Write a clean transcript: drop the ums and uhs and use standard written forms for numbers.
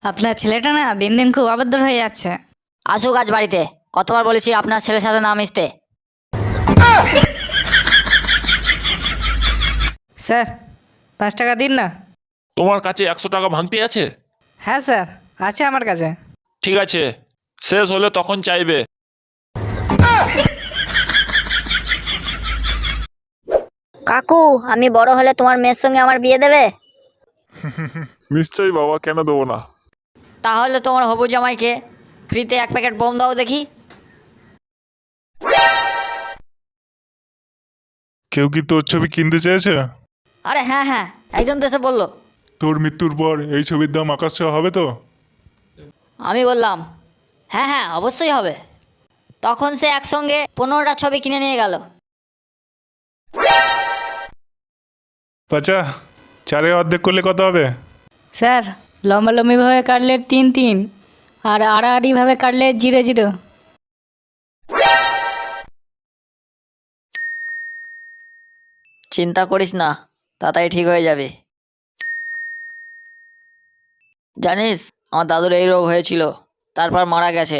আপনার ছেলেটা না দিন দিন খুব অভদ্র হয়ে যাচ্ছে। আসুক আজ বাড়িতে, কতবার বলেছি আপনার ছেলের সাথে না মিশতে। স্যার 5 টাকা দিন না। তোমার কাছে 100 টাকা ভাঙতি আছে? হ্যাঁ স্যার, আছে আমার কাছে। ঠিক আছে, শেষ হলে তখন চাইবে। কাকু, আমি বড় হলে তোমার মেয়ের সঙ্গে আমার বিয়ে দেবে? নিশ্চয়ই বাবা, কেন দেবো না। তাহলে তোমার হবু জামাইকে ফ্রিতে 1 প্যাকেট বোম দাও দেখি। কেউ কি তোর ছবি কিনতে চেয়েছে? আরে হ্যাঁ হ্যাঁ, একজন তো এসে বললো। তোর মৃত্যুর পর এই ছবির দাম আকাশ ছোঁয়া হবে তো? আমি বললাম হ্যাঁ হ্যাঁ অবশ্যই হবে। তখন সে একসঙ্গে 15টা ছবি কিনে নিয়ে গেল। বাচ্চা, চারে অর্ধেক করলে কত হবে? স্যার লম্বালম্বিভাবে কাটলে 3 3, আর আড়াআড়িভাবে কাটলে 0 0। চিন্তা করিস না, তাড়াতাড়ি ঠিক হয়ে যাবে। জানিস আমার দাদুর এই রোগ হয়েছিল, তারপর মারা গেছে।